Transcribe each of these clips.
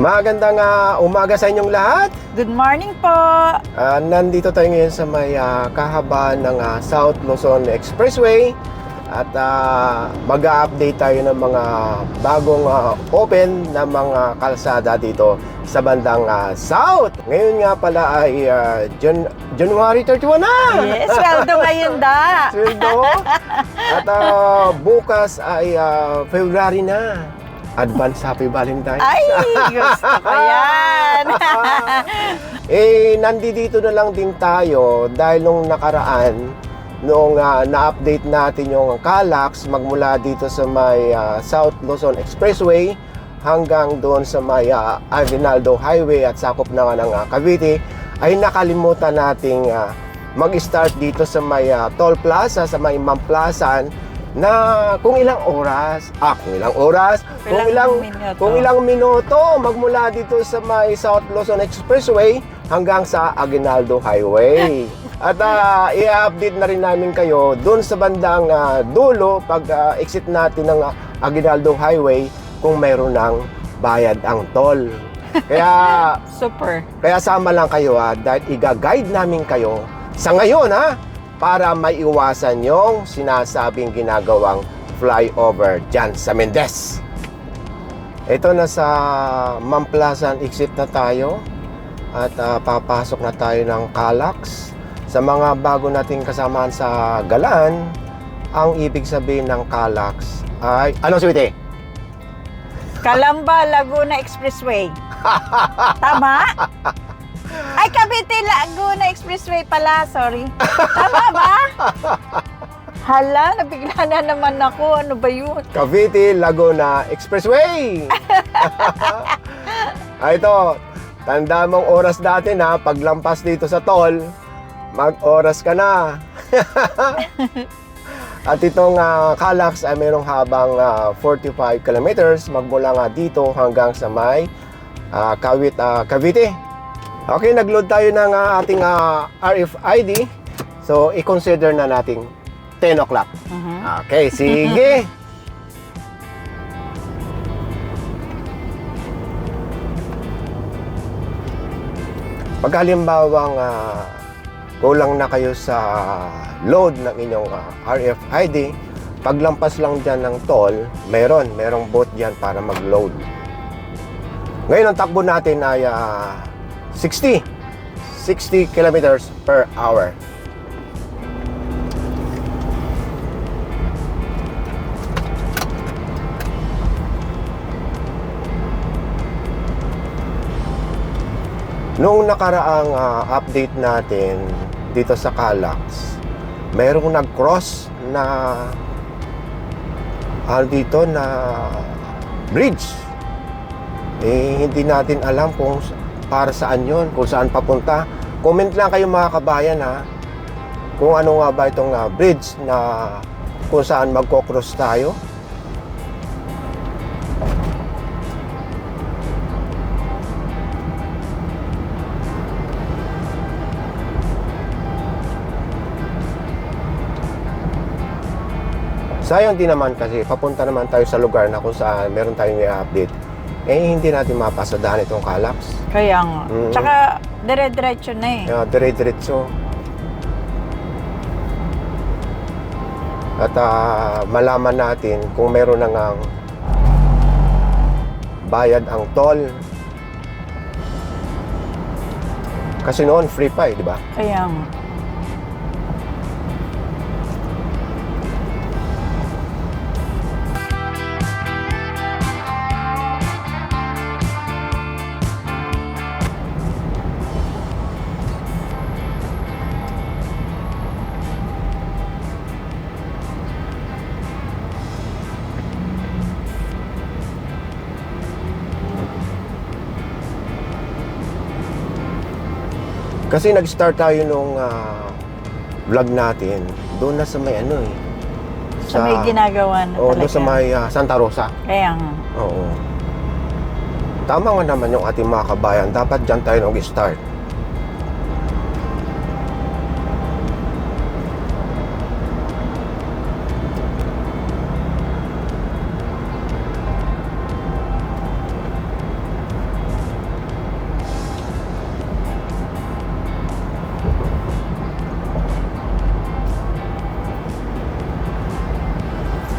Magandang umaga sa inyong lahat. Good morning po. Nandito tayo ngayon sa may kahabaan ng South Luzon Expressway. At mag-update tayo ng mga bagong open na mga kalsada dito sa bandang South. Ngayon nga pala ay January 31 na! Yes, sweldo ngayon da. Sweldo. At bukas ay February na. Advance Happy Valentine's. Ay, gusto ko yan. Nandito na lang din tayo dahil nung nakaraan, nung na-update natin yung Calax magmula dito sa may South Luzon Expressway hanggang doon sa may Aguinaldo Highway at sakop na nga ng Cavite, ay nakalimutan nating mag-start dito sa may Toll Plaza, sa may Mamplasan, na kung ilang minuto magmula dito sa may South Luzon Expressway hanggang sa Aguinaldo Highway. At i-update na rin namin kayo doon sa bandang dulo pag exit natin ng Aguinaldo Highway kung mayroon ng bayad ang toll. Kaya Super. Kaya sama lang kayo dahil i-guide namin kayo sa ngayon para maiwasan yung sinasabing ginagawang flyover dyan sa Mendez. Ito na sa Mamplasan exit na tayo at papasok na tayo ng Calax. Sa mga bago nating kasamaan sa Galan, ang ibig sabihin ng Calax ay ano, sweetie? Calamba, Laguna Expressway. Tama? Ay, Cavite, Laguna Expressway pala. Sorry. Tama ba? Hala, nabigla na naman ako. Ano ba yun? Cavite, Laguna Expressway! Ito, tanda mong oras natin paglampas dito sa toll, mag-oras ka na. At itong Calax ay mayroong habang 45 kilometers magmula nga dito hanggang sa may Cavite. Okay, nag-load tayo ng ating RFID. So, i-consider na nating 10 o'clock. Okay, sige. Pag halimbawang kulang na kayo sa load ng inyong RFID, paglampas lang dyan ng toll, merong booth dyan para mag-load. Ngayon, ang takbo natin ay 60 kilometers per hour. Noong nakaraang update natin dito sa Calax, mayroong nag-cross na dito na bridge. Hindi natin alam kung para saan yon, kung saan papunta. Comment lang kayo mga kabayan kung ano nga ba itong bridge na kung saan magko-cross tayo. Sayang din naman kasi papunta naman tayo sa lugar na kung saan meron tayong i-update. Hindi natin mapasadahan itong Calax. Kaya nga. Tsaka, dire-diretso na Dire-diretso. At malaman natin kung meron na ngang bayad ang toll. Kasi noon, free pa di ba? Kaya nga. Kasi nag-start tayo nung vlog natin doon na sa may Sa may ginagawa na talaga. doon sa may Santa Rosa. Kaya nga. Oo. Tama nga naman yung ating mga kabayan. Dapat dyan tayo nag-start.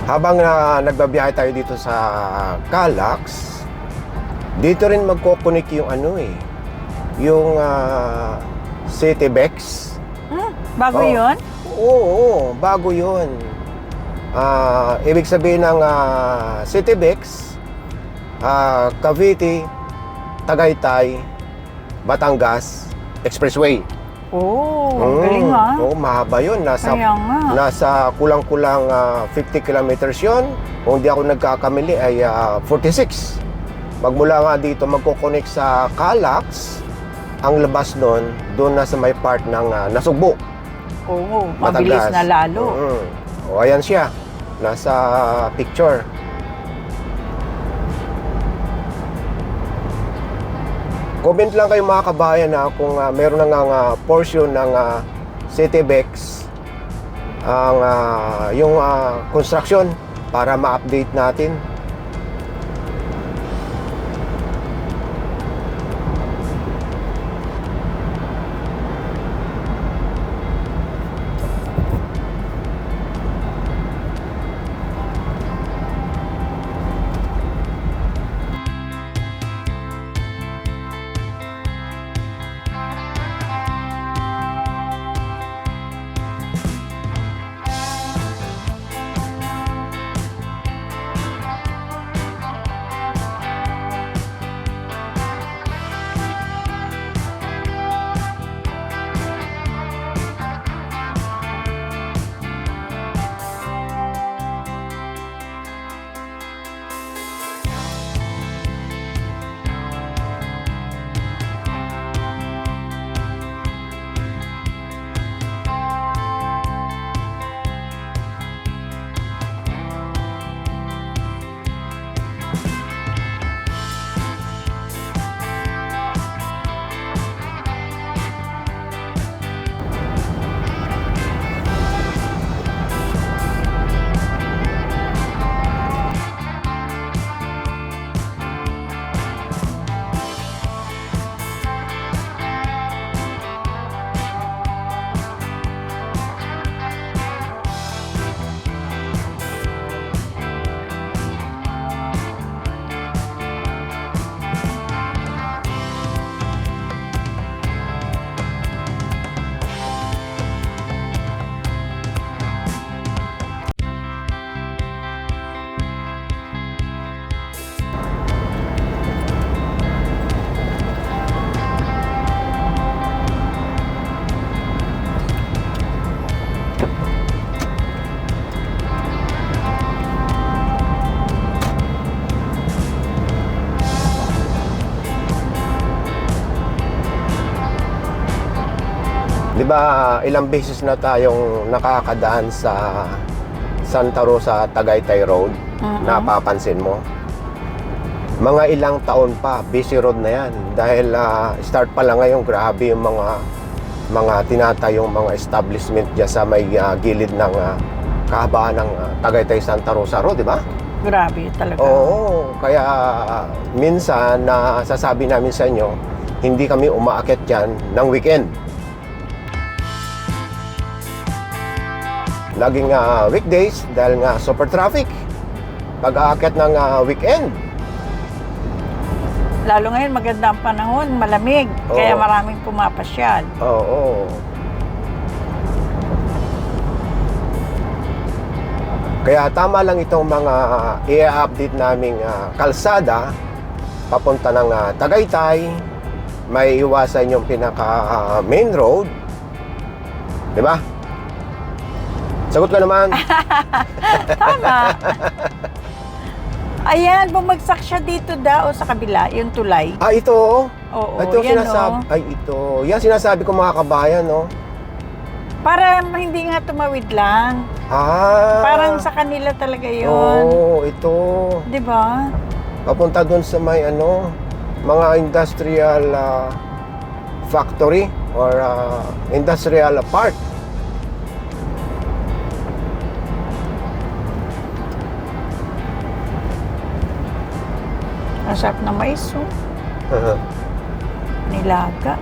Habang nagbabiyahe tayo dito sa Calax, dito rin magkokonek yung ano eh, yung Citybex. Bago Oh. yun? Oo, bago yun. Ibig sabihin ng Citybex, Cavite, Tagaytay, Batangas, Expressway. Galing ha. Oo, mahaba yun. Kaya nga. Nasa kulang-kulang 50 kilometers yun. Kung di ako nagkakamili ay 46. Magmula nga dito, magkoconnect sa Calax. Ang labas nun, doon na sa may part ng Nasugbo. Oo, mabilis Batangas. na lalo. O, ayan siya. Nasa picture. Comment lang kayo mga kabayan kung meron nga portion ng Citybex ang yung construction para ma-update natin. Di ba ilang beses na tayong nakakadaan sa Santa Rosa Tagaytay Road? Napapansin mo? Mga ilang taon pa, busy road na yan. Dahil start pa lang ngayon, grabe yung mga tinatayong mga establishment dyan sa may gilid ng kahabaan ng Tagaytay Santa Rosa Road, di ba? Grabe talaga. Oo, kaya minsan sasabi namin sa inyo, hindi kami umaakit dyan ng weekend. Laging weekdays dahil nga super traffic. Pag-aakyat ng weekend. Lalo ngayon maganda ang panahon, malamig. Oo. Kaya maraming pumapasyal. Oo. Kaya tama lang itong mga i-update naming kalsada papunta ng Tagaytay. May iwasan yung pinaka main road. Di ba? Sagot ka naman. Tama. Ayan, bumagsak siya dito daw sa kabila, yung tulay. Ito. Oo, Ito yan sinasabi. Ay, ito. Yan sinasabi ko mga kabayan, no? Para hindi nga tumawid lang. Parang sa kanila talaga yun. Oo, ito. Di ba? Papunta doon sa may mga industrial factory or industrial park. Ang sarap ng mais, oh. Nilaga.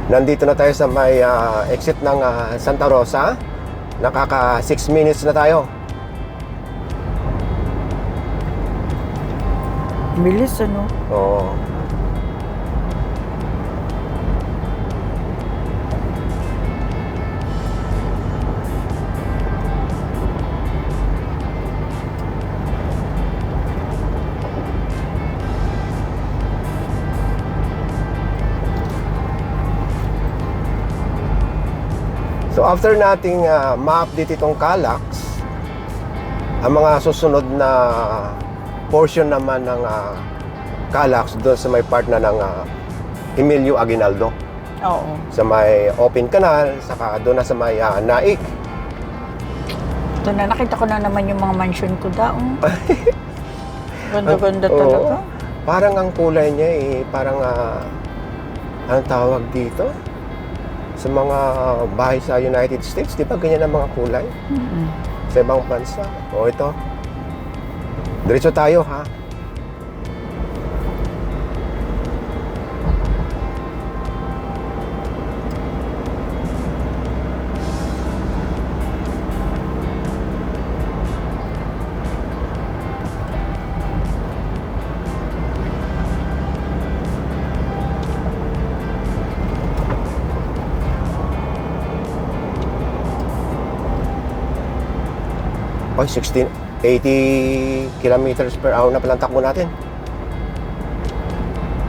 Nandito na tayo sa may exit ng Santa Rosa. Nakaka 6 minutes na tayo. Bilis, ano? Oo. So after nating ma-update itong Calax, ang mga susunod na portion naman ng Calax doon sa may part na ng Emilio Aguinaldo, Oo. sa may open canal, saka doon na sa may Naik. Ito na, nakita ko na naman yung mga mansion ko daong. Ganda-ganda Oo. talaga. Parang ang kulay niya parang anong tawag dito? Sa mga bahay sa United States, di ba ganyan ang mga kulay? Mm-mm. Sa ibang bansa. O ito. Diretso tayo, ha? Oy, 80 kilometers per hour na palang takbo natin.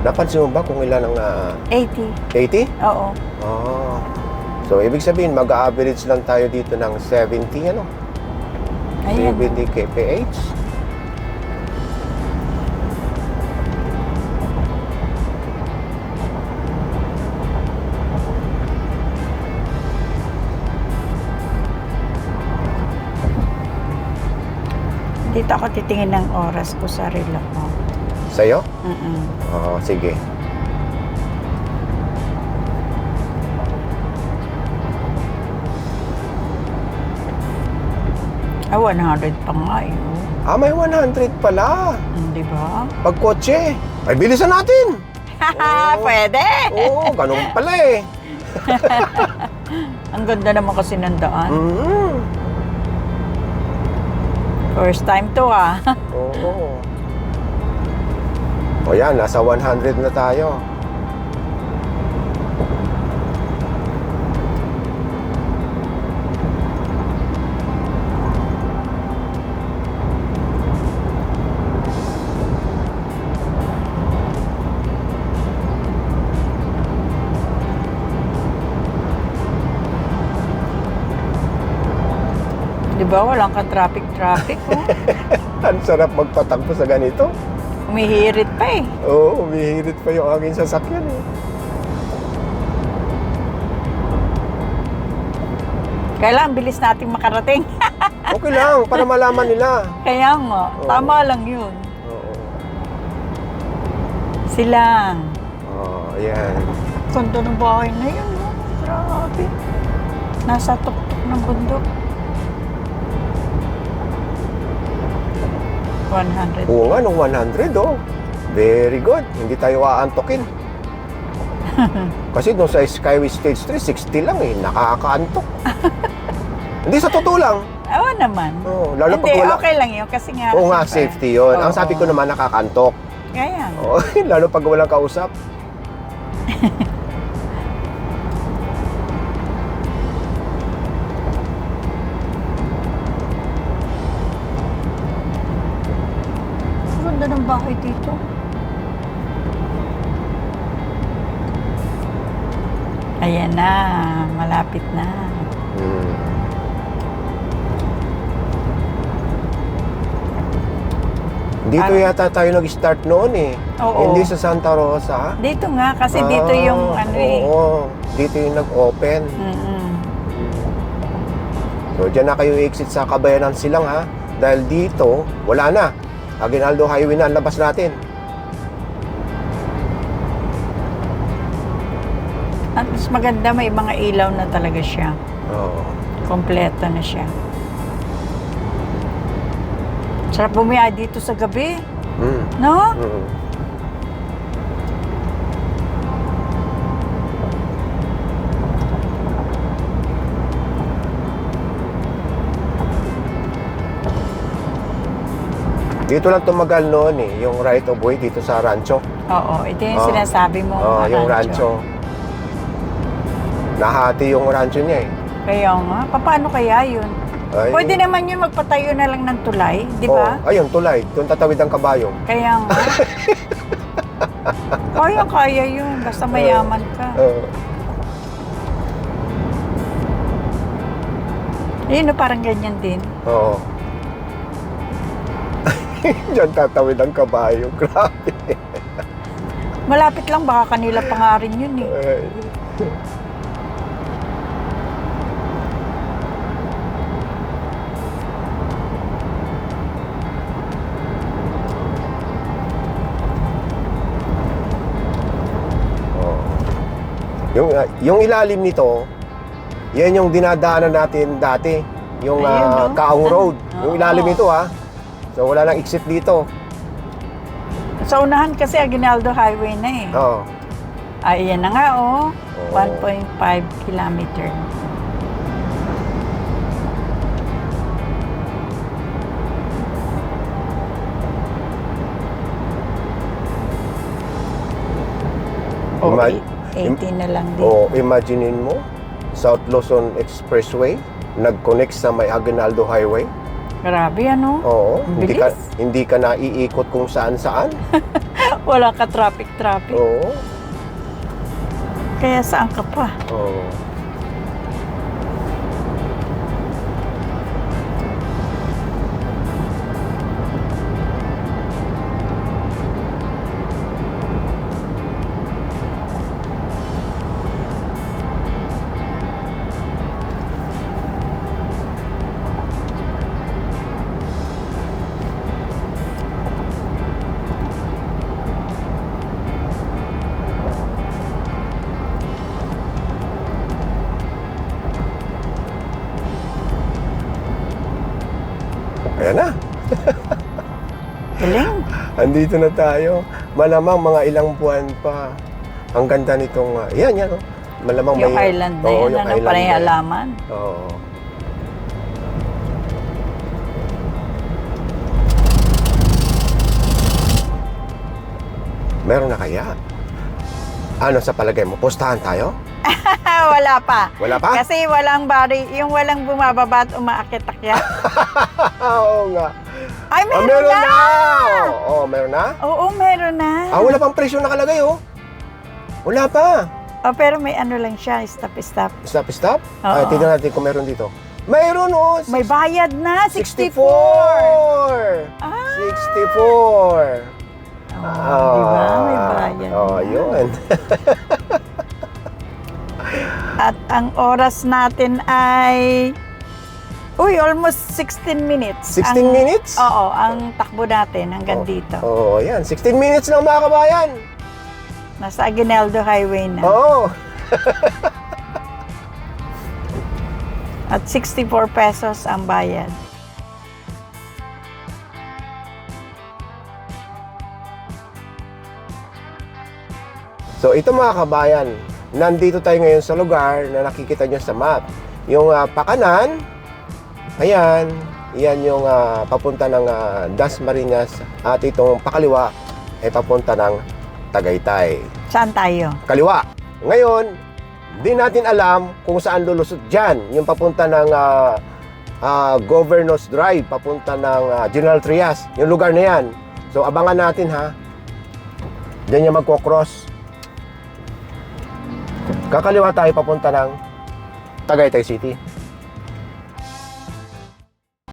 Napansin mo ba kung ilan ang 80. 80? Oo. Oh. So, ibig sabihin, mag-average lang tayo dito ng 70, ano? Ayan. 70 kph. Dito ako titingin ng oras ko sa relo ko. Sa'yo? Mm-mm. Oo, sige. Ah, 100 pa nga yun. May 100 pala. Di ba? Pag kotse. Ay, bilisan natin. Haha, Oo. pwede! Oo, ganun pala eh. Ang ganda naman kasi ng daan. Mm. First time to Oo. O yan, nasa 100 na tayo. Di ba? Walang ka-traffic oh. Ang sarap magpatakbo sa ganito. Umihirit pa eh. Oo, umihirit pa yung aking sasakyan eh. Kailangan bilis nating makarating. Okay lang, para malaman nila. Kaya nga, Oo. tama lang yun. Oo. Silang. Ayan. Ganda ng bahay na yun. Oh. Grabe. Nasa tuktok ng bundok. 100. Oo nga, nung 100 oh. Very good. Hindi tayo aantokin. Kasi nung sa Skyway Stage 3, 60 lang eh. Nakakaantok. Hindi, sa totoo lang. Oo naman. Oo, lalo pag Hindi, wala. okay lang yun. Kasi nga. Oo nga, siyempre. safety yun. Ang Oo. sabi ko naman, nakakaantok. Kaya nga. Oo, lalo pag walang kausap. Ang ganda ng bahay dito. Ayan na. Malapit na. Hmm. Dito yata tayo nag-start noon eh. Oo. Hindi sa Santa Rosa. Dito nga. Kasi dito yung ano eh. Oo, dito yung nag-open. Mm-mm. So, dyan na kayo exit sa Kabayanan Silang ha. Dahil dito, wala na. Aguinaldo Highway na ang labas natin. At mas maganda, may mga ilaw na talaga siya. Oo. Kompleto na siya. Sarap bumiyay dito sa gabi. Mm. No? Mm. Dito lang tumagal noon eh, yung right of way dito sa rancho. Oo, ito yung Oh. sinasabi mo. Yung rancho. Nahati yung rancho niya eh. Kaya nga, paano kaya yun? Ay, Pwede naman yun magpatayo na lang ng tulay, di ba? Oh, ayun, tulay. Doon tatawid ang kabayo. Kaya nga. Kaya yun, basta mayaman ka. Yun, parang ganyan din. Oo. Diyan tatawid ang kabayo. Grabe. Malapit lang, baka kanila pa nga rin yun eh. Ay. Oh. Yung ilalim nito, yan yung dinadaanan natin dati. Yung Ayun, no? Kaong Road. Yung Oo. ilalim nito ha. So wala nang exit dito. Sa unahan kasi Aguinaldo Highway na eh. Oo. Ayan na nga oh. Oo. 1.5 kilometer. Oh, Ima- 18 na lang din. O imaginein mo, South Luzon Expressway nag-connect sa may Aguinaldo Highway. Grabe ano? Oo, Ang hindi ka naiikot kung saan-saan. Wala ka traffic. Oo. Kaya saan ka pa? Oo. Ayan na. Galing. Andito na tayo. Malamang mga ilang buwan pa. Ang ganda nitong... yan. Oh. Malamang Yung may... island na Oo, yan, yung ano, island panay na yan. halaman. Oo. Meron na kaya? Ano sa palagay mo? Pustahan tayo? Wala pa. Wala pa? Kasi walang bari, yung walang bumababa at umaakit-akyat. Oo nga. Ay, meron, Meron na! na! Oo, meron na? Oo, meron na. Wala pang presyo nakalagay, oh. Wala pa. Oh, pero may ano lang siya, stop. Stop? Oo. Tignan natin kung meron dito. Mayroon, oh. May bayad na, 64. 64! Ah. 64! Oh, di ba? May bayad Oh, na. yun. At ang oras natin ay... Uy, almost 16 minutes. 16 minutes? Oo, ang takbo natin hanggang dito. Oo, yan. 16 minutes lang mga kabayan. Nasa Aguinaldo Highway na. Oo. At 64 pesos ang bayad. So ito mga kabayan, nandito tayo ngayon sa lugar na nakikita nyo sa map. Yung pakanan, ayan, yan yung papunta ng Dasmariñas at itong pakaliwa ay papunta ng Tagaytay. Saan tayo? Kaliwa. Ngayon, di natin alam kung saan lulusot dyan. Yung papunta ng Governor's Drive, papunta ng General Trias, yung lugar na yan. So abangan natin ha. Diyan yung magkocross. Kakaliwa tayo papunta ng Tagaytay City.